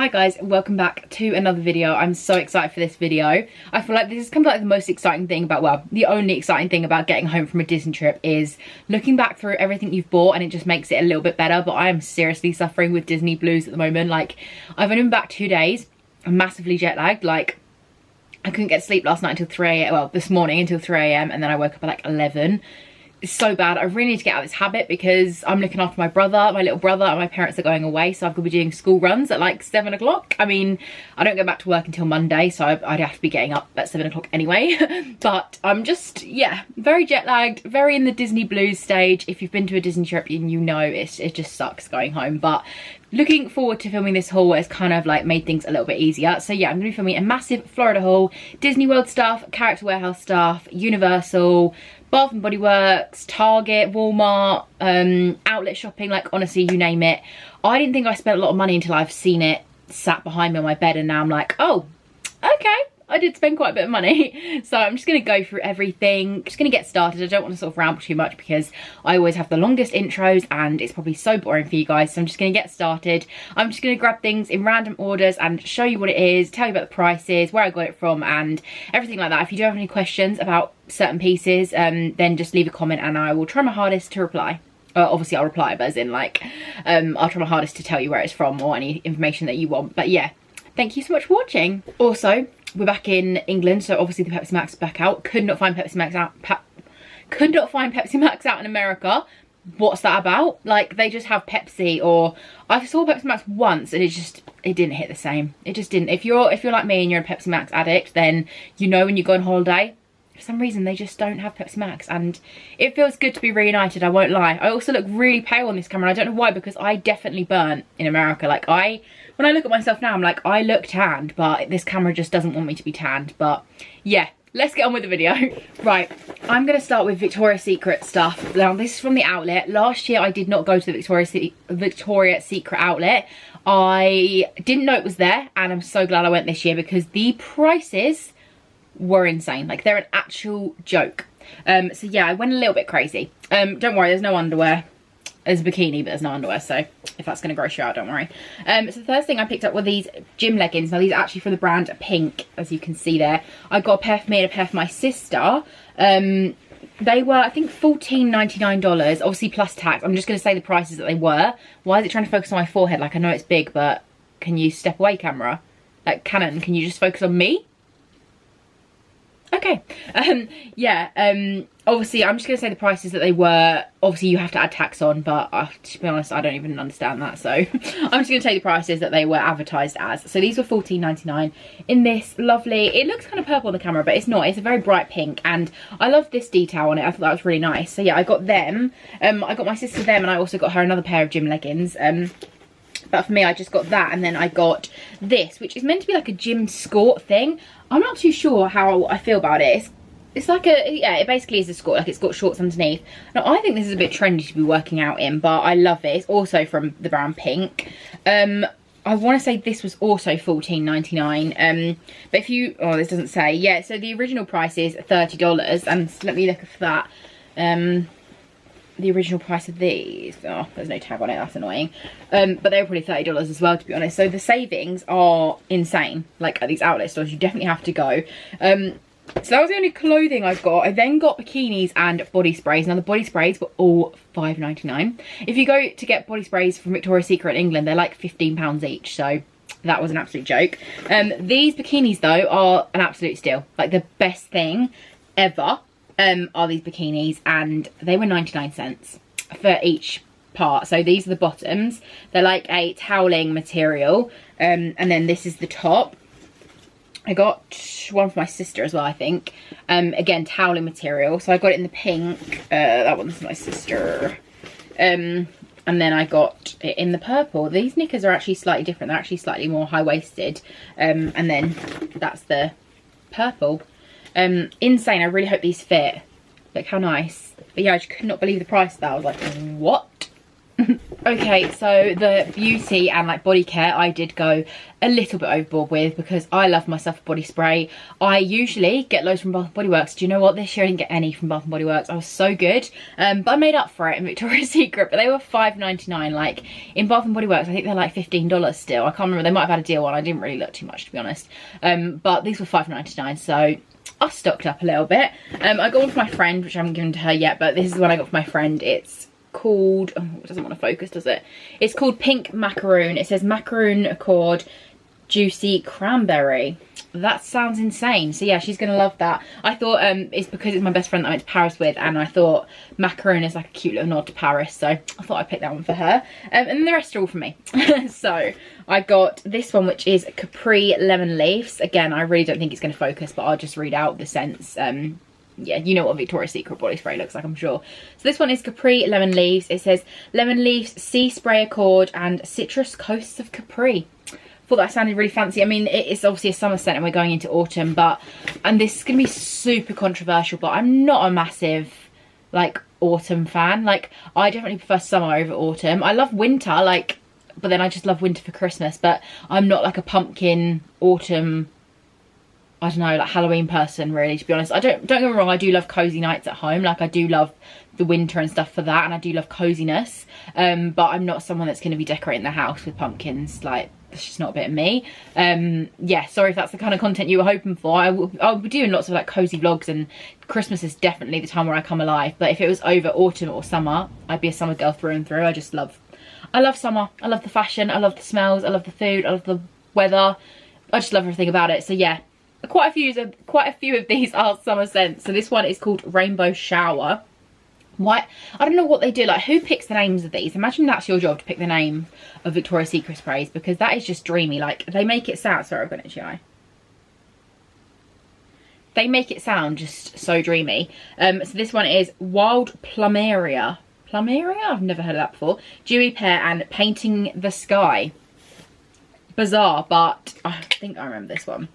Hi guys, welcome back to another video. I'm so excited for this video. I feel like this is kind of like the most exciting thing about, well, the only exciting thing about getting home from a Disney trip is looking back through everything you've bought, and it just makes it a little bit better. But I am seriously suffering with Disney blues at the moment. Like, I've only been back 2 days. I'm massively jet lagged. Like, I couldn't get to sleep last night until 3 a.m. Well, this morning until 3 a.m. and then I woke up at like 11. It's so bad. I really need to get out of this habit because I'm looking after my brother, my little brother, and my parents are going away, so I've got to be doing school runs at like 7 o'clock. I mean, I don't go back to work until Monday, so I'd have to be getting up at 7 o'clock anyway. But I'm just, yeah, very jet lagged, very in the Disney blues stage. If you've been to a Disney trip, you know it just sucks going home. But looking forward to filming this haul has kind of like made things a little bit easier. So yeah, I'm going to be filming a massive Florida haul, Disney World stuff, Character Warehouse stuff, Universal, Bath and Body Works, Target, Walmart, outlet shopping, like honestly, you name it. I didn't think I spent a lot of money until I've seen it sat behind me on my bed, and now I'm like, oh, okay, I did spend quite a bit of money. So I'm just going to go through everything, just going to get started. I don't want to sort of ramble too much because I always have the longest intros and it's probably so boring for you guys. So I'm just going to get started. I'm just going to grab things in random orders and show you what it is, tell you about the prices, where I got it from and everything like that. If you do have any questions about certain pieces, then just leave a comment and I will try my hardest to reply. Obviously I'll reply, but as in like, I'll try my hardest to tell you where it's from or any information that you want. But yeah, thank you so much for watching. Also, we're back in England, so obviously the Pepsi Max is back out. Could not find Pepsi Max out. Could not find Pepsi Max out in America. What's that about? Like, they just have Pepsi, or I saw Pepsi Max once and it didn't hit the same. It just didn't. If you're like me and you're a Pepsi Max addict, then you know when you go on holiday, for some reason they just don't have Pepsi Max, and it feels good to be reunited, I won't lie. I also look really pale on this camera. I don't know why, because I definitely burnt in America. Like, when I look at myself now, I'm like, I look tanned, but this camera just doesn't want me to be tanned. But yeah, let's get on with the video. Right, I'm going to start with Victoria's Secret stuff. Now, this is from the outlet. Last year, I did not go to the Victoria's Secret outlet. I didn't know it was there, and I'm so glad I went this year because the prices were insane. Like, they're an actual joke. So yeah, I went a little bit crazy. Don't worry, there's no underwear. There's a bikini, but there's no underwear, so if that's going to gross you out, don't worry. So the first thing I picked up were these gym leggings. Now, these are actually from the brand Pink, as you can see there. I got a pair for me and a pair for my sister. They were, I think, $14.99, obviously plus tax. I'm just going to say the prices that they were. Why is it trying to focus on my forehead? Like, I know it's big, but can you step away, camera? Like, Canon, can you just focus on me? Okay, yeah, obviously I'm just going to say the prices that they were. Obviously you have to add tax on, but to be honest, I don't even understand that, so I'm just going to tell you the prices that they were advertised as. So these were $14.99 in this lovely, it looks kind of purple on the camera, but it's not, it's a very bright pink, and I love this detail on it. I thought that was really nice. So yeah, I got them. I got my sister them, and I also got her another pair of gym leggings. But for me, I just got that, and then I got this, which is meant to be like a gym skort thing. I'm not too sure how I feel about it. It's like a, yeah, it basically is a skort, like it's got shorts underneath. Now, I think this is a bit trendy to be working out in, but I love it. It's also from the brand Pink. I want to say this was also $14.99. But if you, oh, this doesn't say. Yeah, so the original price is $30, and let me look for that. The original price of these, oh, there's no tag on it, that's annoying, but they were probably $30 as well, to be honest. So the savings are insane. Like, at these outlet stores, you definitely have to go. So that was the only clothing I got. I then got bikinis and body sprays. Now, the body sprays were all $5.99. If you go to get body sprays from Victoria's Secret in England, they're like £15 each, so that was an absolute joke. These bikinis, though, are an absolute steal. Like, the best thing ever. Are these bikinis, and they were 99 cents for each part. So these are the bottoms. They're like a toweling material, and then this is the top. I got one for my sister as well, I think. Again, toweling material. So I got it in the pink. That one's my sister. And then I got it in the purple. These knickers are actually slightly different. They're actually slightly more high-waisted. And then that's the purple. Insane. I really hope these fit. Look how nice. But yeah, I just could not believe the price of that. I was like, what? Okay, so the beauty and like body care I did go a little bit overboard with, because I love myself a body spray. I usually get loads from Bath & Body Works. Do you know what? This year I didn't get any from Bath & Body Works. I was so good. But I made up for it in Victoria's Secret, but they were $5.99. Like in Bath & Body Works, I think they're like $15 still. I can't remember. They might have had a deal on. I didn't really look too much, to be honest. But these were $5.99, so I stocked up a little bit. I got one for my friend, which I haven't given to her yet, but this is one I got for my friend. It's called, oh, it doesn't want to focus, does it? It's called Pink Macaroon. It says Macaroon Accord Juicy Cranberry. That sounds insane. So yeah, she's gonna love that. I thought it's because it's my best friend that I went to Paris with, and I thought macaroon is like a cute little nod to Paris, so I thought I'd pick that one for her. And then the rest are all for me. So I got this one, which is Capri Lemon Leaves. Again, I really don't think it's going to focus, but I'll just read out the scents. Yeah, you know what Victoria's Secret body spray looks like, I'm sure. So this one is Capri Lemon Leaves. It says Lemon Leaves, Sea Spray Accord and Citrus Coasts of Capri. Thought that sounded really fancy. I mean, it's obviously a summer scent and we're going into autumn, and this is going to be super controversial, but I'm not a massive like autumn fan. Like I definitely prefer summer over autumn. I love winter, like, but then I just love winter for Christmas, but I'm not like a pumpkin autumn, I don't know, like Halloween person really, to be honest. Don't get me wrong, I do love cozy nights at home. Like I do love the winter and stuff for that, and I do love coziness. But I'm not someone that's going to be decorating the house with pumpkins. Like, that's just not a bit of me. Yeah, sorry if that's the kind of content you were hoping for. I'll be doing lots of like cozy vlogs, and Christmas is definitely the time where I come alive. But if it was over autumn or summer, I'd be a summer girl through and through. I love summer. I love the fashion. I love the smells. I love the food. I love the weather. I just love everything about it. So yeah. Quite a few of these are summer scents. So this one is called Rainbow Shower. Why? I don't know what they do. Like, who picks the names of these? Imagine that's your job, to pick the name of Victoria's Secret sprays, because that is just dreamy. Like, they make it sound... Sorry, I've got an itchy eye. They make it sound just so dreamy. So this one is Wild Plumeria. Plumeria? I've never heard of that before. Dewy Pear and Painting the Sky. Bizarre, but I think I remember this one.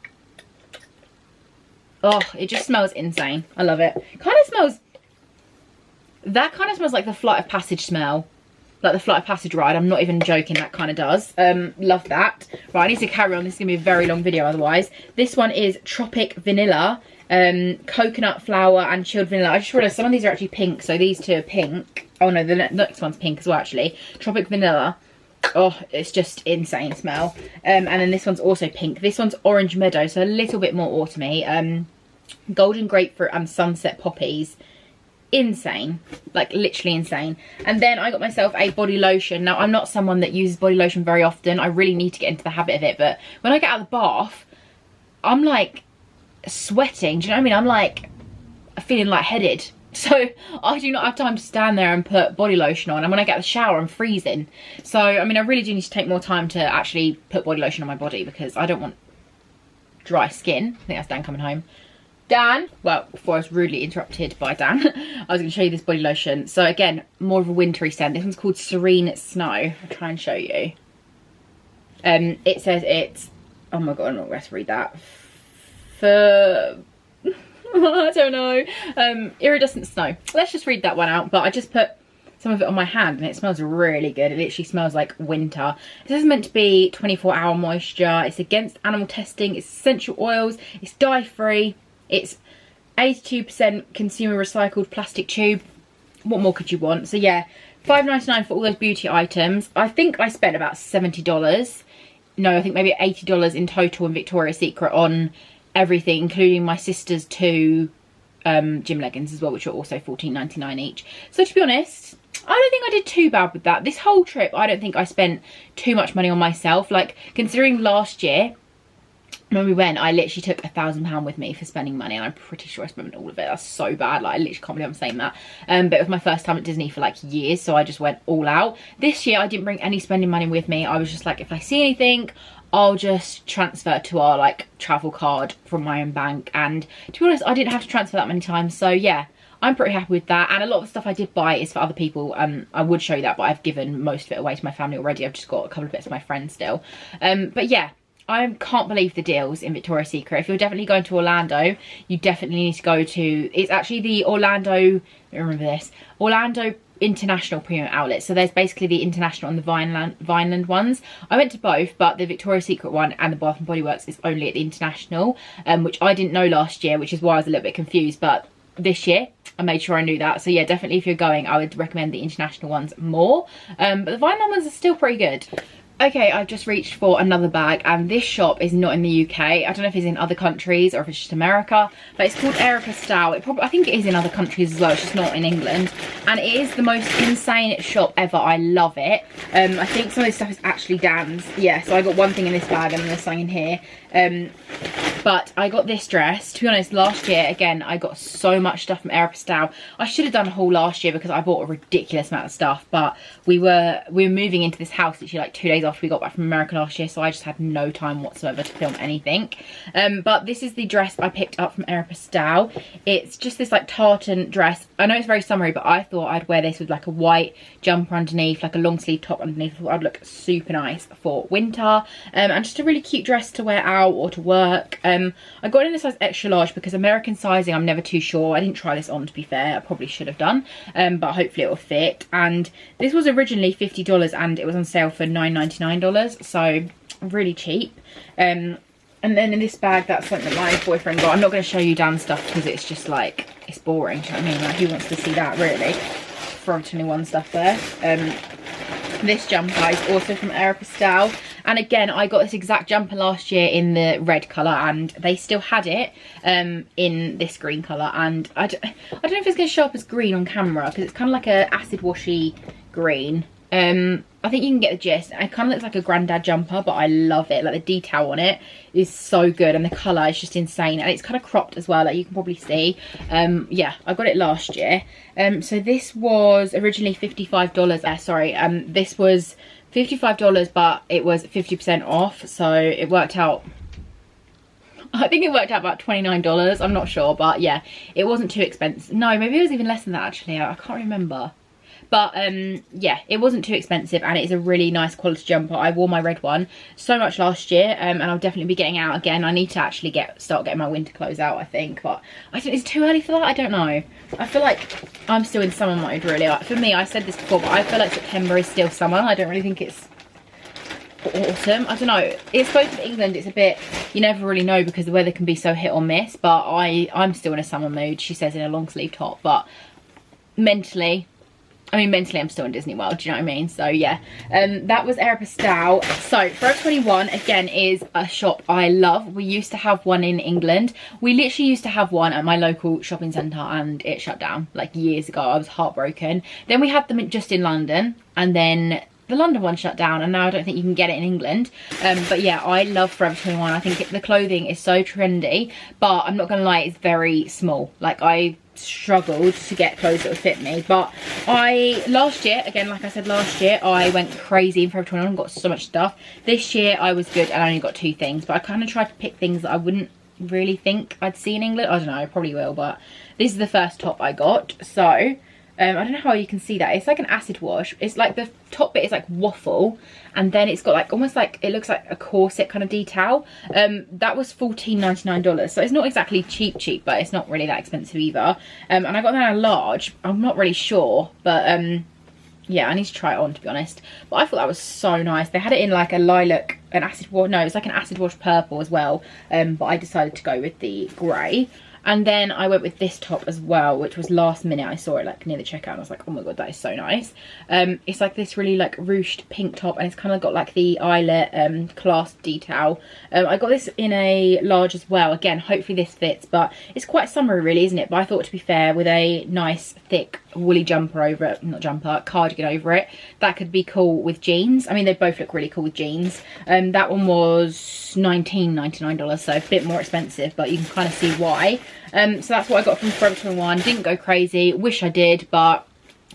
Oh, it just smells insane. I love it. Kind of smells... That kind of smells like the Flight of Passage smell. Like the Flight of Passage ride. I'm not even joking. That kind of does. Love that. Right, I need to carry on. This is going to be a very long video otherwise. This one is Tropic Vanilla. Coconut flower and chilled vanilla. I just realised some of these are actually pink. So these two are pink. Oh no, the next one's pink as well actually. Tropic Vanilla. Oh, it's just insane smell. And then this one's also pink. This one's Orange Meadow, so a little bit more autumny. Golden Grapefruit and Sunset Poppies. Insane. Like, literally insane. And then I got myself a body lotion. Now, I'm not someone that uses body lotion very often. I really need to get into the habit of it. But when I get out of the bath, I'm, like, sweating. Do you know what I mean? I'm, like, feeling lightheaded. So I do not have time to stand there and put body lotion on, and when I get out of the shower I'm freezing. So I mean, I really do need to take more time to actually put body lotion on my body, because I don't want dry skin. I think that's Dan coming home. Dan, well, before I was rudely interrupted by Dan, I was going to show you this body lotion. So again, more of a wintry scent. This one's called Serene Snow. I'll try and show you. It says it's, oh my god, I'm not going to read that. For I don't know. Iridescent Snow. Let's just read that one out. But I just put some of it on my hand and it smells really good. It literally smells like winter. This is meant to be 24-hour moisture. It's against animal testing. It's essential oils. It's dye-free. It's 82% consumer recycled plastic tube. What more could you want? So yeah, $5.99 for all those beauty items. I think I spent about $70. No, I think maybe $80 in total in Victoria's Secret on everything, including my sister's two gym leggings as well, which are also $14.99 each. So to be honest, I don't think I did too bad with that. This whole trip, I don't think I spent too much money on myself. Like, considering last year when we went, I literally took £1,000 with me for spending money, and I'm pretty sure I spent all of it. That's so bad. Like, I literally can't believe I'm saying that. But it was my first time at Disney for like years, so I just went all out. This year I didn't bring any spending money with me. I was just like, if I see anything, I'll just transfer to our like travel card from my own bank. And to be honest, I didn't have to transfer that many times, so yeah, I'm pretty happy with that. And a lot of the stuff I did buy is for other people. I would show you that, but I've given most of it away to my family already. I've just got a couple of bits for my friends still. But yeah, I can't believe the deals in Victoria's Secret. If you're definitely going to Orlando, you definitely need to go to, it's actually the Orlando, remember this, Orlando international premium outlets. So there's basically the international and the Vineland ones. I went to both, but the Victoria's Secret one and the Bath and Body Works is only at the international, which I didn't know last year, which is why I was a little bit confused. But this year I made sure I knew that. So yeah, definitely if you're going, I would recommend the international ones more. But the Vineland ones are still pretty good. Okay, I've just reached for another bag, and this shop is not in the UK. I don't know if it's in other countries or if it's just America, but it's called Aéropostale. I think it is in other countries as well, it's just not in England. And it is the most insane shop ever. I love it. I think some of this stuff is actually Dan's. Yeah, so I got one thing in this bag and then there's something in here. But I got this dress. To be honest, last year, again, I got so much stuff from Aéropostale. I should have done a haul last year because I bought a ridiculous amount of stuff, but we were moving into this house literally like 2 days after we got back from America last year, so I just had no time whatsoever to film anything. But this is the dress I picked up from Aéropostale. It's just this like tartan dress. I know it's very summery, but I thought I'd wear this with like a white jumper underneath, like a long sleeve top underneath. I thought I'd look super nice for winter, and just a really cute dress to wear out or to work. I got it in a size extra large because American sizing I'm never too sure. I didn't try this on, to be fair. I probably should have done, but hopefully it will fit. And this was originally $50 and it was on sale for $9.99, so really cheap. And then in this bag, that's something that my boyfriend got. I'm not going to show you Dan's stuff because it's just like, it's boring, do you know what I mean? Like, who wants to see that, really? Forever 21 stuff there. This jumper is also from Aéropostale, and again I got this exact jumper last year in the red colour, and they still had it in this green colour. And I don't know if it's going to show up as green on camera because it's kind of like a acid washy green. I think you can get the gist. It kind of looks like a granddad jumper, but I love it. Like, the detail on it is so good, and the colour is just insane, and it's kind of cropped as well, like you can probably see. Yeah, I got it last year. So this was originally $55. This was $55, but it was 50% off, so it worked out. I think it worked out about $29. I'm not sure, but yeah, it wasn't too expensive. No, maybe it was even less than that actually. I can't remember. But yeah, it wasn't too expensive, and it is a really nice quality jumper. I wore my red one so much last year, and I'll definitely be getting out again. I need to actually start getting my winter clothes out, I think, but I don't, it's too early for that. I don't know. I feel like I'm still in summer mode, really. Like, for me, I said this before, but I feel like September is still summer. I don't really think it's autumn. I don't know. It's both in England. It's a bit, you never really know because the weather can be so hit or miss. But I'm still in a summer mood. She says in a long sleeve top, but mentally I'm still in Disney World, do you know what I mean? So yeah, that was Aéropostale. So Forever 21 again is a shop I love. We used to have one in England. We literally used to have one at my local shopping centre, and it shut down like years ago. I was heartbroken. Then we had them just in London, and then the London one shut down, and now I don't think you can get it in England. But yeah, I love Forever 21. I think the clothing is so trendy, but I'm not gonna lie, it's very small. Like, I struggled to get clothes that would fit me. But last year, again, like I said, last year I went crazy in Forever 21 and got so much stuff. This year I was good and I only got 2 things, but I kind of tried to pick things that I wouldn't really think I'd see in England. I don't know, I probably will, but this is the first top I got. So I don't know how you can see that. It's like an acid wash. It's like the top bit is like waffle, and then it's got like almost like, it looks like a corset kind of detail. That was $14.99, so it's not exactly cheap, but it's not really that expensive either. And I got that in a large. I'm not really sure, but yeah, I need to try it on, to be honest. But I thought that was so nice. They had it in like a lilac, an acid wash, no, it was like an acid wash purple as well, but I decided to go with the grey. And then I went with this top as well, which was last minute. I saw it like near the checkout and I was like, oh my god, that is so nice. It's like this really like ruched pink top, and it's kind of got like the eyelet clasp detail. I got this in a large as well. Again, hopefully this fits, but it's quite summery really, isn't it? But I thought, to be fair, with a nice thick woolly jumper over it, not jumper, cardigan over it, that could be cool with jeans. I mean, they both look really cool with jeans. That one was $19.99, so a bit more expensive, but you can kind of see why. So that's what I got from Forever 21. Didn't go crazy, wish I did, but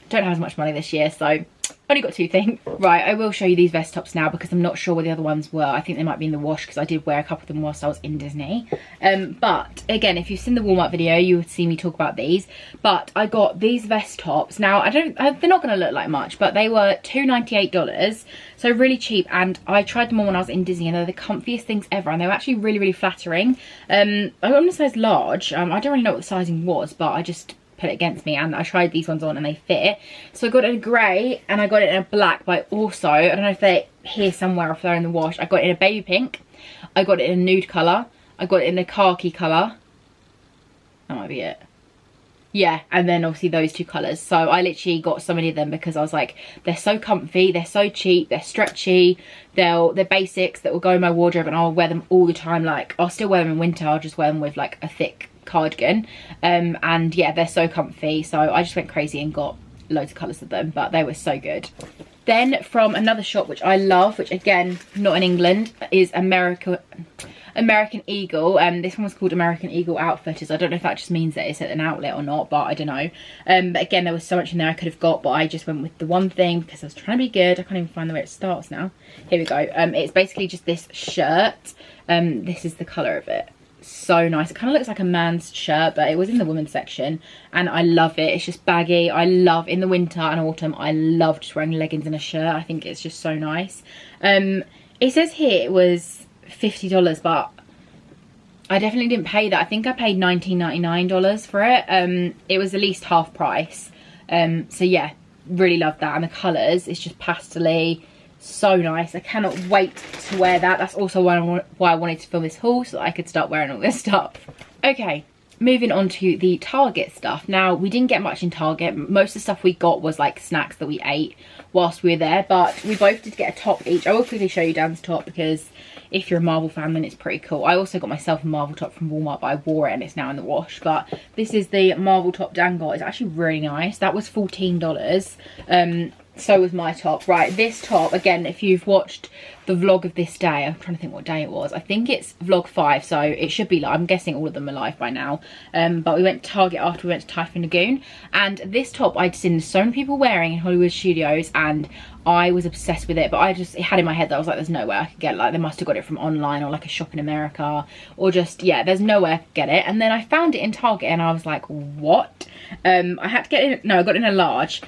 don't have as much money this year, so only got 2 things. Right, I will show you these vest tops now because I'm not sure where the other ones were. I think they might be in the wash because I did wear a couple of them whilst I was in Disney. But again, if you've seen the Walmart video, you would see me talk about these. But I got these vest tops. Now, they're not going to look like much, but they were $2.98, so really cheap. And I tried them on when I was in Disney, and they're the comfiest things ever, and they were actually really, really flattering. I got them in a size large. I don't really know what the sizing was, but I just put it against me, and I tried these ones on and they fit. So I got it in a grey and I got it in a black, but also, I don't know if they're here somewhere or if they're in the wash, I got it in a baby pink, I got it in a nude colour, I got it in a khaki colour, that might be it. Yeah, and then obviously those two colours. So I literally got so many of them because I was like, they're so comfy, they're so cheap, they're stretchy, they're basics that will go in my wardrobe, and I'll wear them all the time. Like, I'll still wear them in winter, I'll just wear them with like a thick cardigan. And yeah, they're so comfy. So I just went crazy and got loads of colours of them, but they were so good. Then from another shop which I love, which again, not in England, is American Eagle. This one was called American Eagle Outfitters. I don't know if that just means that it's at an outlet or not, but I don't know. But again, there was so much in there I could have got, but I just went with the one thing because I was trying to be good. I can't even find the way it starts now. Here we go. It's basically just this shirt. This is the colour of it. So nice. It kind of looks like a man's shirt, but it was in the women's section and I love it. It's just baggy. I love, in the winter and autumn, I love just wearing leggings and a shirt. I think it's just so nice. It says here it was $50, but I definitely didn't pay that. I think I paid $19.99 for it. It was at least half price. So yeah, really love that. And the colours, it's just pastel-y, so nice. I cannot wait to wear that. That's also why I wanted to film this haul, so that I could start wearing all this stuff. Okay, moving on to the Target stuff. Now, we didn't get much in Target. Most of the stuff we got was like snacks that we ate whilst we were there, but we both did get a top each. I will quickly show you Dan's top because if you're a Marvel fan, then it's pretty cool. I also got myself a Marvel top from Walmart, but I wore it and it's now in the wash. But this is the Marvel top Dan got. It's actually really nice. That was $14. So was my top. Right, this top, again, if you've watched the vlog of this day, I'm trying to think what day it was. I think it's vlog 5, so it should be live. I'm guessing all of them are live by now. But we went to Target after we went to Typhoon Lagoon. And this top I'd seen so many people wearing in Hollywood Studios, and I was obsessed with it. But it had in my head that I was like, there's no way I could get it. Like, they must have got it from online or like a shop in America. Or just, yeah, there's no way I could get it. And then I found it in Target and I was like, what? I had to get it, no, I got it in a large.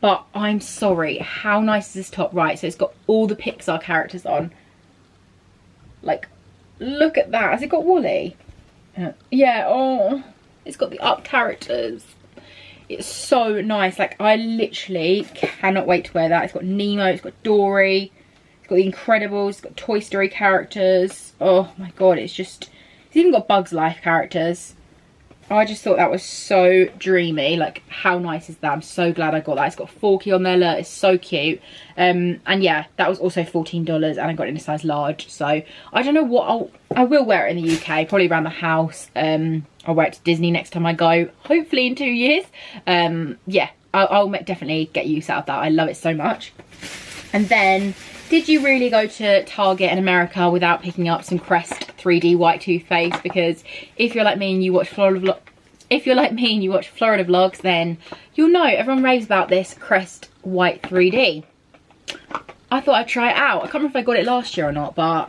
But I'm sorry, how nice is this top? Right, so it's got all the Pixar characters on. Like, look at that. Has it got Wall-E? Yeah, oh, it's got the Up characters. It's so nice. Like, I literally cannot wait to wear that. It's got Nemo, it's got Dory, it's got The Incredibles, it's got Toy Story characters. Oh my god, it's even got Bugs Life characters. I just thought that was so dreamy. Like, how nice is that? I'm so glad I got that. It's got Forky on there, look, it's so cute. And yeah, that was also $14 and I got it in a size large. So I don't know what I will wear it in the UK, probably around the house. I'll wear it to Disney next time I go, hopefully in 2 years. Yeah, I'll definitely get use out of that. I love it so much. And then, did you really go to Target in America without picking up some Crest 3D white toothpaste? Because if you're like me and you watch Florida vlogs, then you'll know everyone raves about this Crest white 3D. I thought I'd try it out. I can't remember if I got it last year or not, but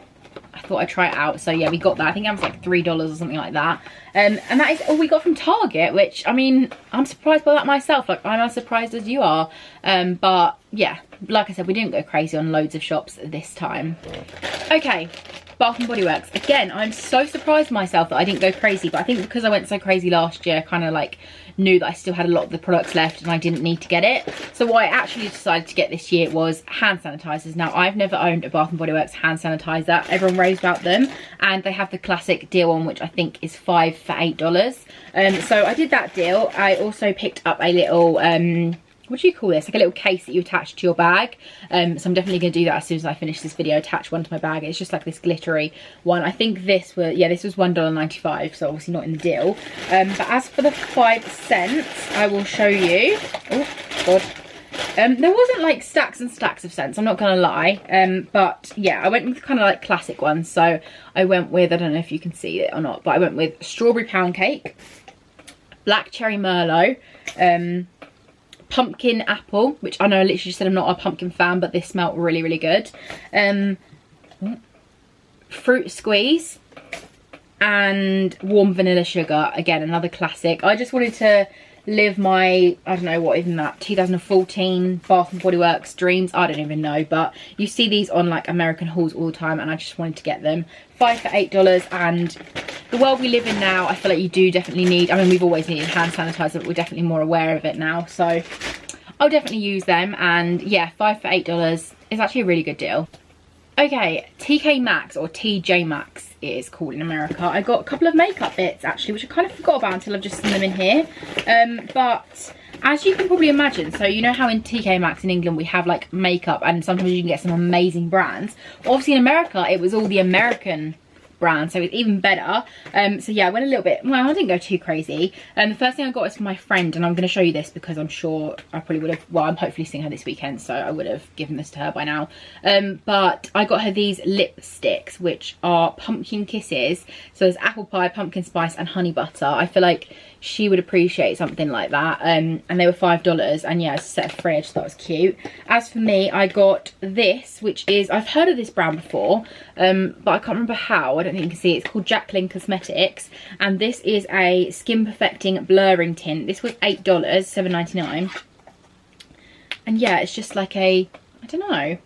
I thought I'd try it out. So yeah, we got that. I think it was like $3 or something like that. And that is all we got from Target, which, I mean, I'm surprised by that myself. Like, I'm as surprised as you are. But yeah, like I said, we didn't go crazy on loads of shops this time. Okay, Bath & Body Works. Again, I'm so surprised myself that I didn't go crazy, but I think because I went so crazy last year, I kind of like knew that I still had a lot of the products left and I didn't need to get it. So what I actually decided to get this year was hand sanitizers. Now, I've never owned a Bath & Body Works hand sanitizer. Everyone raves about them, and they have the classic deal on, which I think is 5 for $8. So I did that deal. I also picked up a little what do you call this, like a little case that you attach to your bag. So I'm definitely going to do that as soon as I finish this video, attach one to my bag. It's just like this glittery one. I think this was, yeah, this was $1.95, so obviously not in the deal. But as for the 5 cents, I will show you. Oh god, there wasn't like stacks and stacks of scents, I'm not gonna lie. But yeah, I went with kind of like classic ones. So I went with, I don't know if you can see it or not, but I went with strawberry pound cake, black cherry merlot, pumpkin apple, which I know I literally just said I'm not a pumpkin fan, but this smelled really, really good. Fruit squeeze and warm vanilla sugar. Again, another classic. I just wanted to live my, I don't know what even that, 2014 Bath and Body Works dreams. I don't even know, but you see these on like American hauls all the time, and I just wanted to get them. 5 for $8, and the world we live in now, I feel like you do definitely need, I mean, we've always needed hand sanitizer, but we're definitely more aware of it now, so I'll definitely use them. And yeah, 5 for $8 is actually a really good deal. Okay, TK Maxx, or TJ Maxx it is called in America. I got a couple of makeup bits actually, which I kind of forgot about until I've just seen them in here. But as you can probably imagine, so you know how in TK Maxx in England we have like makeup, and sometimes you can get some amazing brands. Obviously in America it was all the American brand, so it's even better. So yeah, I went a little bit, well, I didn't go too crazy. The first thing I got was for my friend, and I'm going to show you this because I'm sure I probably would have, well, I'm hopefully seeing her this weekend, so I would have given this to her by now. But I got her these lipsticks, which are pumpkin kisses. So there's apple pie, pumpkin spice and honey butter. I feel like she would appreciate something like that. And they were $5, and yeah, it's a set of 3. I just thought it was cute. As for me, I got this, which is, I've heard of this brand before, but I can't remember how. I don't think you can see it. It's called Jaclyn Cosmetics, and this is a skin perfecting blurring tint. This was $8, $7.99. And yeah, it's just like a, I don't know,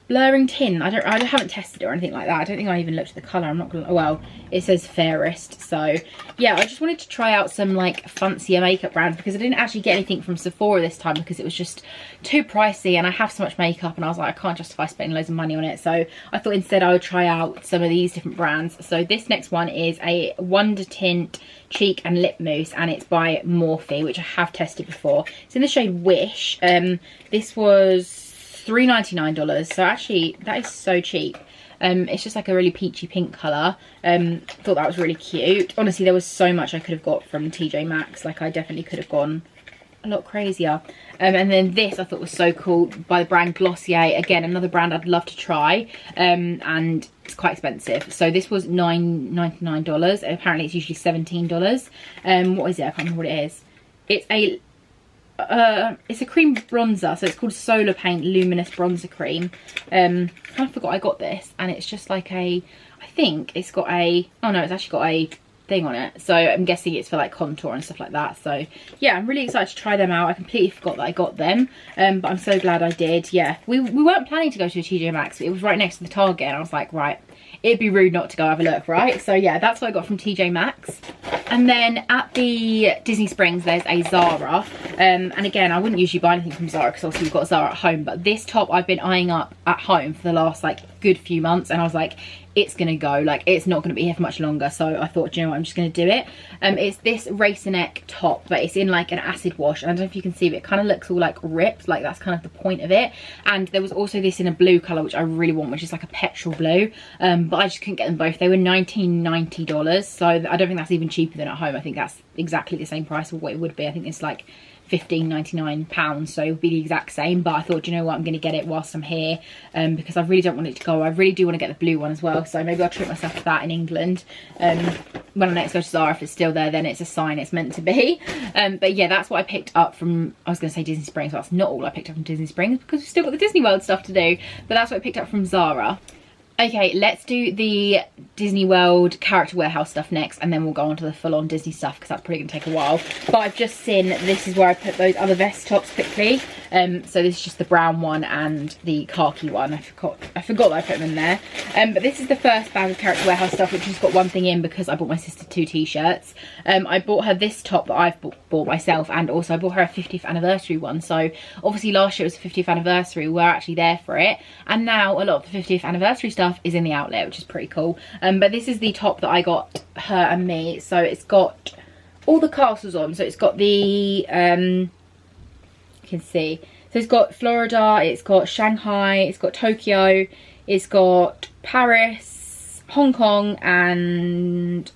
blurring tint. I haven't tested it or anything like that. I don't think I even looked at the colour. I'm not gonna, well, it says fairest. So yeah, I just wanted to try out some like fancier makeup brands, because I didn't actually get anything from Sephora this time because it was just too pricey, and I have so much makeup and I was like, I can't justify spending loads of money on it. So I thought instead I would try out some of these different brands. So this next one is a Wonder Tint cheek and lip mousse, and it's by Morphe, which I have tested before. It's in the shade Wish. This was $3.99, so actually that is so cheap. It's just like a really peachy pink colour. Thought that was really cute. Honestly, there was so much I could have got from TJ Maxx. Like, I definitely could have gone a lot crazier. And then this I thought was so cool, by the brand Glossier. Again, another brand I'd love to try, and it's quite expensive. So this was $9.99. Apparently it's usually $17. What is it? I can't remember what it is. It's a cream bronzer, so it's called Solar Paint Luminous Bronzer Cream. I kind of forgot I got this, and it's just like a, I think it's got a, oh no, it's actually got a thing on it, so I'm guessing it's for like contour and stuff like that. So yeah, I'm really excited to try them out. I completely forgot that I got them, but I'm so glad I did. Yeah, we weren't planning to go to a TJ Maxx, but it was right next to the Target, and I was like, right, it'd be rude not to go have a look, right? So yeah, that's what I got from TJ Maxx. And then at the Disney Springs, there's a Zara. And again, I wouldn't usually buy anything from Zara because obviously we've got Zara at home. But this top I've been eyeing up at home for the last like good few months. And I was like, it's going to go. Like, it's not going to be here for much longer. So I thought, you know what, I'm just going to do it. It's this racer neck top, but it's in like an acid wash. And I don't know if you can see, but it kind of looks all like ripped. Like, that's kind of the point of it. And there was also this in a blue colour, which I really want, which is like a petrol blue. But I just couldn't get them both. They were $19.90. So I don't think that's even cheaper than at home. I think that's exactly the same price of what it would be. I think it's like £15.99, so it would be the exact same. But I thought, you know what, I'm going to get it whilst I'm here, because I really don't want it to go. I really do want to get the blue one as well, so maybe I'll treat myself to that in England. When I next go to Zara, if it's still there, then it's a sign it's meant to be. But yeah, that's what I picked up from, I was going to say Disney Springs, but that's not all I picked up from Disney Springs, because we've still got the Disney World stuff to do. But that's what I picked up from Zara. Okay, let's do the Disney World Character Warehouse stuff next, and then we'll go on to the full-on Disney stuff, because that's probably going to take a while. But I've just seen, this is where I put those other vest tops quickly. So this is just the brown one and the khaki one. I forgot that I put them in there. But this is the first bag of Character Warehouse stuff, which has got one thing in because I bought my sister 2 t-shirts. I bought her this top that I've bought myself, and also I bought her a 50th anniversary one. So obviously last year was the 50th anniversary, we were actually there for it. And now a lot of the 50th anniversary stuff is in the outlet, which is pretty cool. But this is the top that I got her and me. So it's got all the castles on. So it's got the you can see, so it's got Florida, it's got Shanghai, it's got Tokyo, it's got Paris, Hong Kong and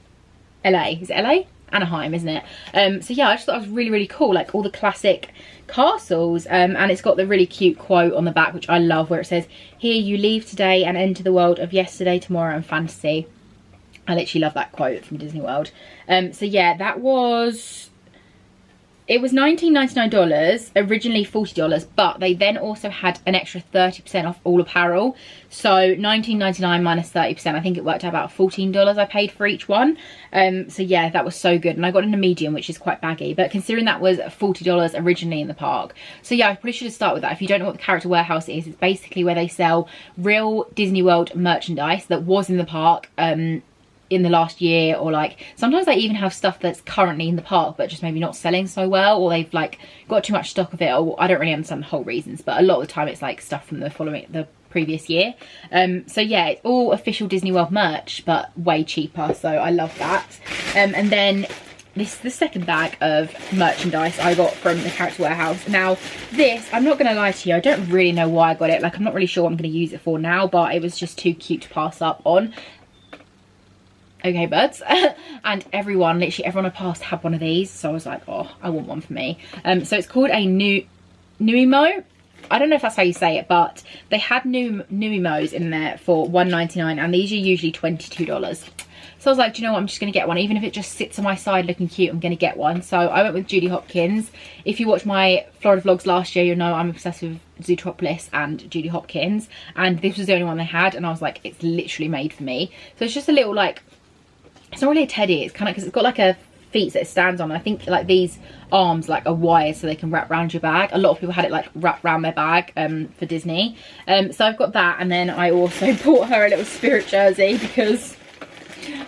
LA. Is it LA? Anaheim, isn't it? So yeah, I just thought it was really cool, like all the classic castles. And it's got the really cute quote on the back, which I love, where it says, "Here you leave today and enter the world of yesterday, tomorrow and fantasy." I literally love that quote from Disney World. So yeah, that was It was $19.99, originally $40, but they then also had an extra 30% off all apparel. So $19.99 minus 30%, I think it worked out about $14 I paid for each one. So yeah, that was so good. And I got in a medium, which is quite baggy, but considering that was $40 originally in the park. So yeah, I probably should have started with that. If you don't know what the Character Warehouse is, it's basically where they sell real Disney World merchandise that was in the park, in the last year, or like sometimes they even have stuff that's currently in the park but just maybe not selling so well, or they've like got too much stock of it, or I don't really understand the whole reasons, but a lot of the time it's like stuff from the previous year. So yeah, it's all official Disney World merch but way cheaper, so I love that. And then this is the second bag of merchandise I got from the Character Warehouse. Now this, I'm not gonna lie to you, I don't really know why I got it. Like, I'm not really sure what I'm gonna use it for now, but it was just too cute to pass up on. Okay, birds. And literally everyone I passed had one of these, so I was like, oh, I want one for me. So it's called a Nuimo. I don't know if that's how you say it, but they had Nuimos in there for $1.99, and these are usually $22. So I was like, do you know what, I'm just going to get one. Even if it just sits on my side looking cute, I'm going to get one. So I went with Judy Hopkins. If you watched my Florida vlogs last year, you'll know I'm obsessed with Zootropolis and Judy Hopkins. And this was the only one they had, and I was like, it's literally made for me. So it's just a little, like, it's not really a teddy, it's kind of, because it's got like a feet that it stands on. I think like these arms like are wires so they can wrap around your bag. A lot of people had it like wrapped around their bag for Disney. So I've got that, and then I also bought her a little Spirit jersey because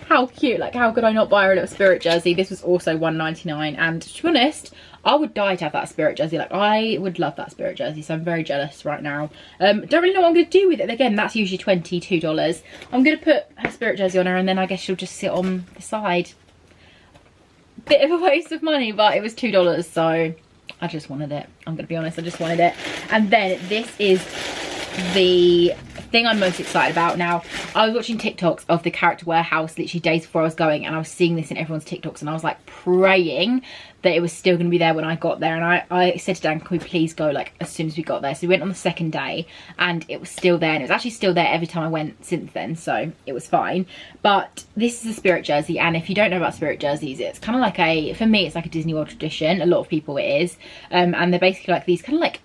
how cute, like how could I not buy her a little Spirit jersey? This was also $1.99, and to be honest, I would die to have that Spirit jersey. Like, I would love that Spirit jersey, so I'm very jealous right now. Don't really know what I'm going to do with it. Again, that's usually $22. I'm going to put her Spirit jersey on her, and then I guess she'll just sit on the side. Bit of a waste of money, but it was $2, so I just wanted it. I'm going to be honest, I just wanted it. And then this is the thing I'm most excited about. Now, I was watching TikToks of the Character Warehouse literally days before I was going, and I was seeing this in everyone's TikToks, and I was like praying that it was still going to be there when I got there. And I said to Dan, can we please go like as soon as we got there? So we went on the second day, and it was still there, and it was actually still there every time I went since then, so it was fine. But this is a Spirit jersey, and if you don't know about Spirit jerseys, it's kind of like a, for me, it's like a Disney World tradition. A lot of people it is, and they're basically like these kind of like,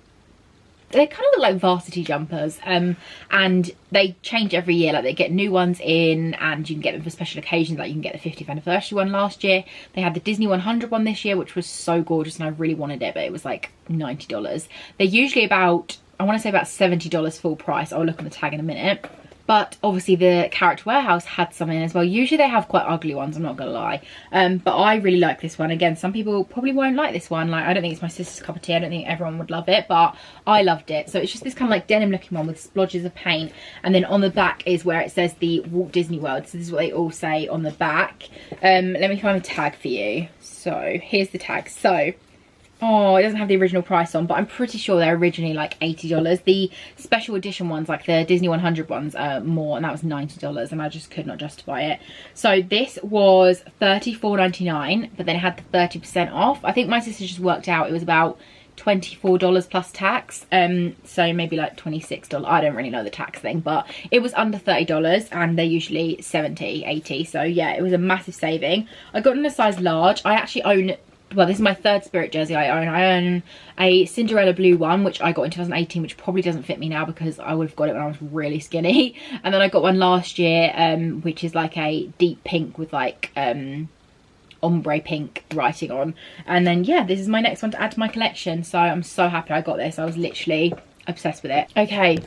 they kind of look like varsity jumpers, and they change every year. Like, they get new ones in, and you can get them for special occasions. Like, you can get the 50th anniversary one last year. They had the Disney 100 one this year, which was so gorgeous, and I really wanted it, but it was like $90. They're usually about, I want to say about $70 full price. I'll look on the tag in a minute. But obviously the Character Warehouse had some in as well. Usually they have quite ugly ones, I'm not gonna lie. But I really like this one. Again, some people probably won't like this one. Like, I don't think it's my sister's cup of tea. I don't think everyone would love it, but I loved it. So it's just this kind of like denim looking one with splodges of paint. And then on the back is where it says the Walt Disney World. So this is what they all say on the back. Let me find a tag for you. So here's the tag. So, oh, it doesn't have the original price on, but I'm pretty sure they're originally like $80. The special edition ones, like the Disney 100 ones, are more, and that was $90, and I just could not justify it. So this was $34.99, but then it had the 30% off. I think my sister just worked out it was about $24 plus tax, so maybe like $26. I don't really know the tax thing, but it was under $30, and they're usually $70, $80. So yeah, it was a massive saving. I got in a size large. I actually own, well, this is my third Spirit jersey I own. I own a Cinderella blue one, which I got in 2018, which probably doesn't fit me now because I would have got it when I was really skinny. And then I got one last year, which is like a deep pink with like ombre pink writing on. And then yeah, this is my next one to add to my collection. So I'm so happy I got this. I was literally obsessed with it. Okay,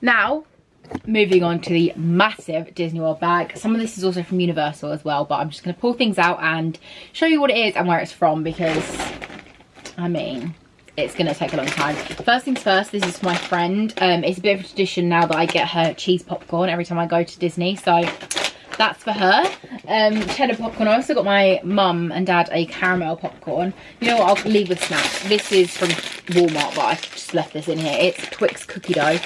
now moving on to the massive Disney World bag. Some of this is also from Universal as well, but I'm just going to pull things out and show you what it is and where it's from, because I mean, it's going to take a long time. First things first, this is for my friend. It's a bit of a tradition now that I get her cheese popcorn every time I go to Disney, so that's for her. Cheddar popcorn. I also got my mum and dad a caramel popcorn. You know what, I'll leave with snacks. This is from Walmart, but I just left this in here. It's Twix cookie dough.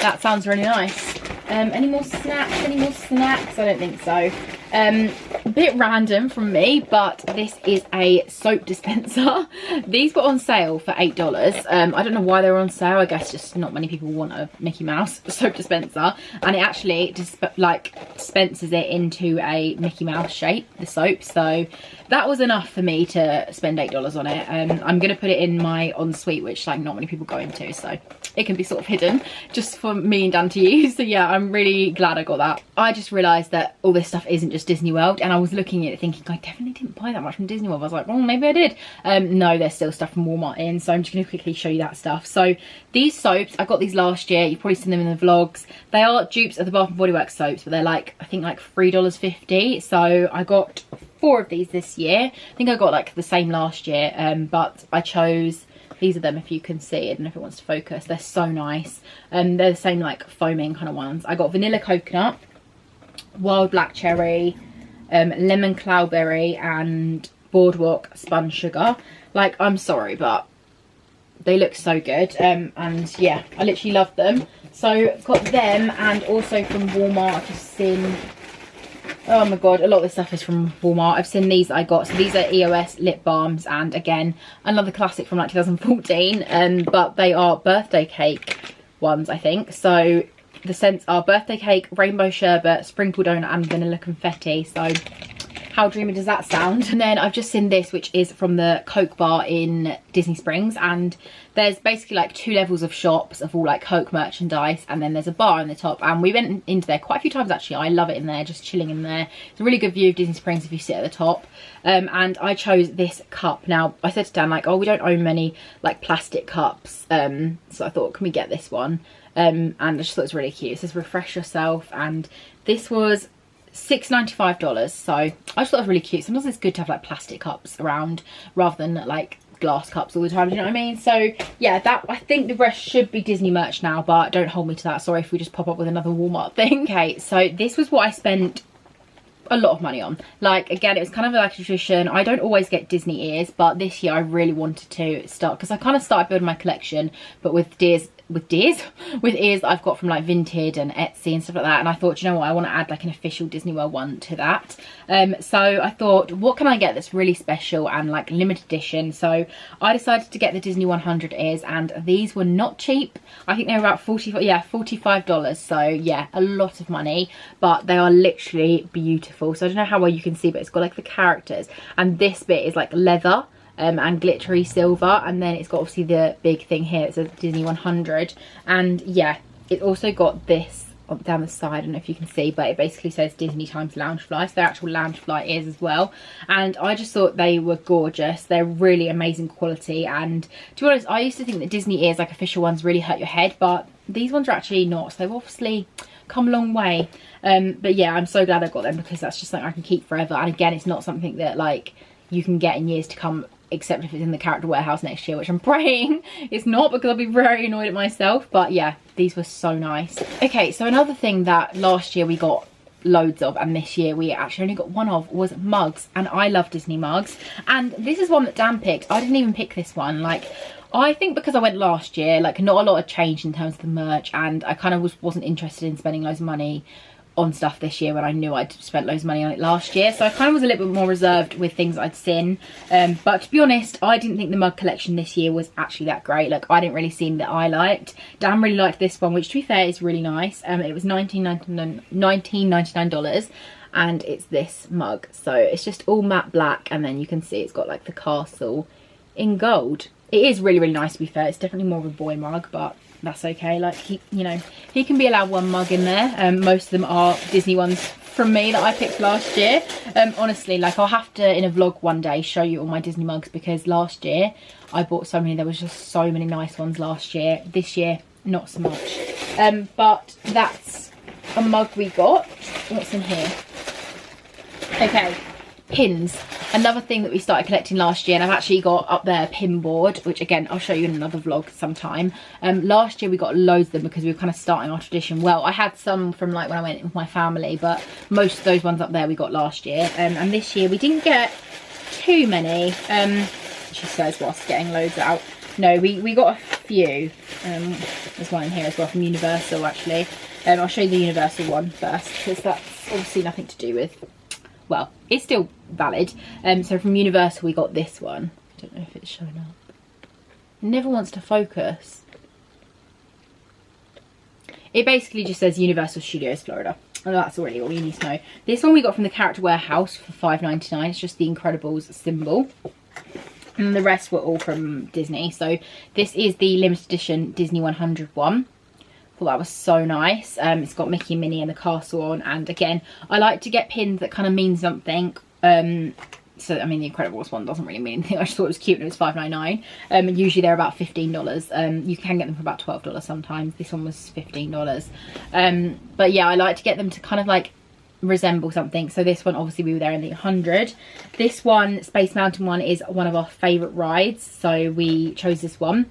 That sounds really nice. Any more snacks? Any more snacks? I don't think so. A bit random from me, but this is a soap dispenser. These were on sale for $8. I don't know why they were on sale. I guess just not many people want a Mickey Mouse soap dispenser, and it actually just like dispenses it into a Mickey Mouse shape, the soap. So that was enough for me to spend $8 on it. I'm gonna put it in my ensuite, which like not many people go into, so it can be sort of hidden just for me and Dan to use. So yeah, I'm really glad I got that. I just realised that all this stuff isn't just Disney World, and I was looking at it thinking I definitely didn't buy that much from Disney World. I was like, well, maybe I did. No, there's still stuff from Walmart in, so I'm just going to quickly show you that stuff. So these soaps, I got these last year. You've probably seen them in the vlogs. They are dupes of the Bath & Body Works soaps, but they're like, I think like $3.50. So I got 4 of these this year. I think I got like the same last year, but I chose, these are them if you can see. I don't know if it wants to focus. They're so nice. They're the same like foaming kind of ones. I got vanilla coconut, wild black cherry, lemon cloudberry, and boardwalk spun sugar. Like, I'm sorry, but they look so good. And yeah, I literally love them. So I've got them, and also from Walmart I've just seen, oh my god, a lot of this stuff is from Walmart. I've seen these that I got. So these are EOS lip balms, and again another classic from like 2014, but they are birthday cake ones, I think. So the scents are birthday cake, rainbow sherbet, sprinkle donut, and vanilla confetti. So how dreamy does that sound? And then I've just seen this, which is from the Coke bar in Disney Springs, and there's basically like 2 levels of shops of all like Coke merchandise, and then there's a bar in the top, and we went into there quite a few times actually. I love it in there, just chilling in there. It's a really good view of Disney Springs if you sit at the top. And I chose this cup. Now I said to Dan like, oh, we don't own many like plastic cups, so I thought, can we get this one? And I just thought it was really cute. It says refresh yourself, and this was $6.95, so I just thought it was really cute. Sometimes it's good to have like plastic cups around rather than like glass cups all the time, do you know what I mean? So yeah, that, I think the rest should be Disney merch now, but don't hold me to that. Sorry if we just pop up with another Walmart thing. Okay, so this was what I spent a lot of money on. Like, again, it was kind of like a tradition. I don't always get Disney ears, but this year I really wanted to start, because I kind of started building my collection, but with ears that I've got from like Vinted and Etsy and stuff like that. And I thought, you know what, I want to add like an official Disney World one to that. So I thought, what can I get that's really special and like limited edition? So I decided to get the Disney 100 ears, and these were not cheap. I think they were about $45. So yeah, a lot of money, but they are literally beautiful. So I don't know how well you can see, but it's got like the characters, and this bit is like leather. And glittery silver, and then it's got obviously the big thing here. It says Disney 100, and yeah, it also got this down the side. I don't know if you can see, but it basically says Disney times Loungefly, so they're actual Loungefly ears as well. And I just thought they were gorgeous. They're really amazing quality, and to be honest, I used to think that Disney ears, like official ones, really hurt your head, but these ones are actually not. So they've obviously come a long way. But yeah, I'm so glad I got them, because that's just something I can keep forever. And again, it's not something that like you can get in years to come, except if it's in the character warehouse next year, which I'm praying it's not, because I'll be very annoyed at myself. But yeah, these were so nice. Okay, so another thing that last year we got loads of, and this year we actually only got one of, was mugs. And I love Disney mugs, and this is one that Dan picked. I didn't even pick this one. Like, I think because I went last year, like not a lot had changed in terms of the merch, and I kind of wasn't interested in spending loads of money on stuff this year when I knew I'd spent loads of money on it last year. So I kind of was a little bit more reserved with things I'd seen. But to be honest, I didn't think the mug collection this year was actually that great. Like, I didn't really see any that I liked. Dan really liked this one, which to be fair is really nice. It was $19.99, and it's this mug. So it's just all matte black, and then you can see it's got like the castle in gold. It is really, really nice, to be fair. It's definitely more of a boy mug, but that's okay. Like, he can be allowed one mug in there. Most of them are Disney ones from me that I picked last year. Honestly, like, I'll have to in a vlog one day show you all my Disney mugs, because last year I bought so many. There was just so many nice ones last year. This year, not so much. But that's a mug we got. What's in here? Okay, pins. Another thing that we started collecting last year, and I've actually got up there a pin board, which again I'll show you in another vlog sometime. Last year we got loads of them because we were kind of starting our tradition. Well, I had some from like when I went with my family, but most of those ones up there we got last year. And this year we didn't get too many. She says whilst getting loads out. No, we got a few. There's one in here as well from Universal actually. I'll show you the Universal one first, because that's obviously nothing to do with well, it's still valid. So from Universal we got this one. I don't know if it's showing up. It never wants to focus. It basically just says Universal Studios Florida. And that's already all you need to know. This one we got from the Character Warehouse for $5.99. It's just the Incredibles symbol. And the rest were all from Disney. So this is the limited edition Disney 100 one. Thought that was so nice. It's got Mickey and Minnie and the castle on. And again, I like to get pins that kind of mean something. So, I mean, the Incredibles one doesn't really mean anything. I just thought it was cute and it was $5.99. Usually they're about $15. You can get them for about $12 sometimes. This one was $15. But yeah, I like to get them to kind of like resemble something. So this one, obviously we were there in the 100. This one, Space Mountain one, is one of our favourite rides. So we chose this one.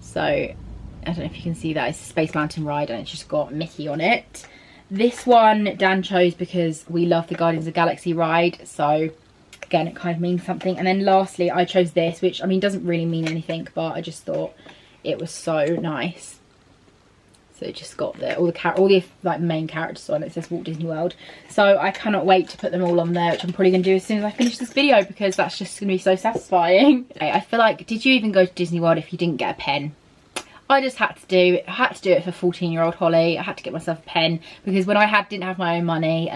So, I don't know if you can see that. It's a Space Mountain ride and it's just got Mickey on it. This one Dan chose because we love the Guardians of the Galaxy ride. So again, it kind of means something. And then lastly, I chose this, which I mean doesn't really mean anything, but I just thought it was so nice. So it just got all the like main characters on it. It says Walt Disney World. So I cannot wait to put them all on there, which I'm probably going to do as soon as I finish this video because that's just going to be so satisfying. I feel like, did you even go to Disney World if you didn't get a pen? I just had to do it for 14-year-old Holly. I had to get myself a pen because when I didn't have my own money,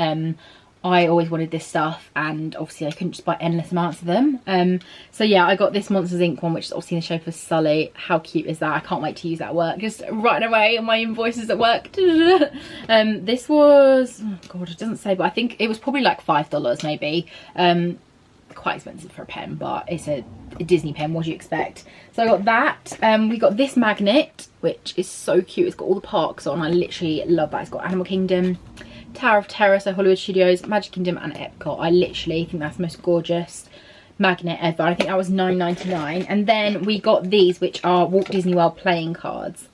I always wanted this stuff and obviously I couldn't just buy endless amounts of them. So yeah, I got this Monsters Inc. one, which is obviously in the shape of Sully. How cute is that? I can't wait to use that at work. Just writing away on my invoices at work. This was, oh God, it doesn't say, but I think it was probably like $5 maybe. Quite expensive for a pen, but it's a Disney pen. What do you expect? So I got that. We got this magnet, which is so cute. It's got all the parks on. I literally love that. It's got Animal Kingdom, Tower of Terror, so Hollywood Studios, Magic Kingdom and Epcot. I literally think that's the most gorgeous magnet ever. I think that was $9.99. And then we got these, which are Walt Disney World playing cards.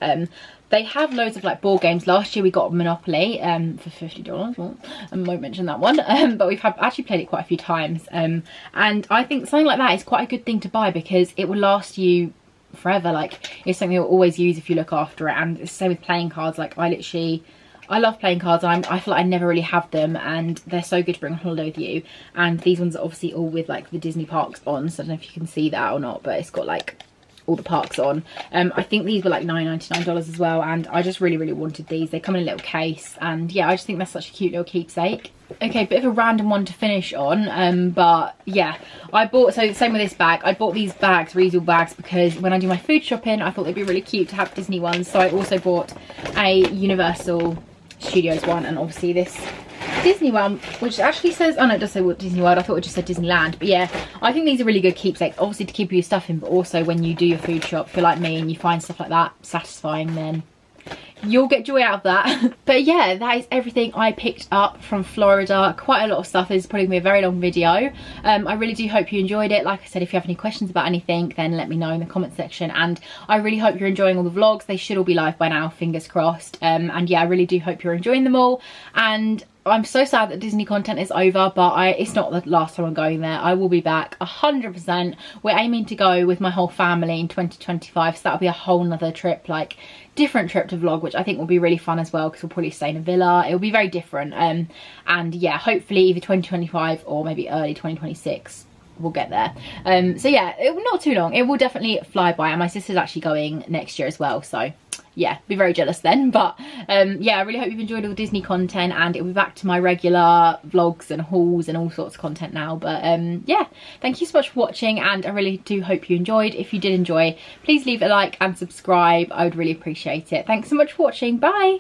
They have loads of like board games. Last year we got Monopoly for $50. Well, I won't mention that one. But we've actually played it quite a few times. And I think something like that is quite a good thing to buy because it will last you forever. Like it's something you'll always use if you look after it. And it's the same with playing cards. Like I love playing cards. I feel like I never really have them and they're so good to bring on holiday with you. And these ones are obviously all with like the Disney parks on. So I don't know if you can see that or not, but it's got like all the parks on. I think these were like $9.99 as well, and I just really wanted these. They come in a little case and yeah, I just think that's such a cute little keepsake. Okay, bit of a random one to finish on, but yeah, I bought, so same with this bag, I bought these bags, reusable bags, because when I do my food shopping I thought they'd be really cute to have Disney ones. So I also bought a Universal Studios one and obviously this Disney one, which actually says, oh no, it does say Walt Disney World. I thought it just said Disneyland. But yeah, I think these are really good keepsakes, obviously to keep your stuff in, but also when you do your food shop, if you're like me and you find stuff like that satisfying, then you'll get joy out of that. But yeah, that is everything I picked up from Florida. Quite a lot of stuff. This is probably gonna be a very long video. I really do hope you enjoyed it. Like I said, if you have any questions about anything, then let me know in the comment section. And I really hope you're enjoying all the vlogs. They should all be live by now, fingers crossed. And yeah, I really do hope you're enjoying them all. And I'm so sad that Disney content is over, but it's not the last time I'm going there. I will be back 100%. We're aiming to go with my whole family in 2025, so that'll be a whole nother trip, like different trip to vlog, which I think will be really fun as well because we'll probably stay in a villa. It'll be very different. And yeah, hopefully either 2025 or maybe early 2026 we'll get there. So yeah, not too long. It will definitely fly by, and my sister's actually going next year as well, so yeah, be very jealous then. But yeah, I really hope you've enjoyed all the Disney content, and it'll be back to my regular vlogs and hauls and all sorts of content now. But yeah, thank you so much for watching, and I really do hope you enjoyed. If you did enjoy, please leave a like and subscribe. I would really appreciate it. Thanks so much for watching. Bye.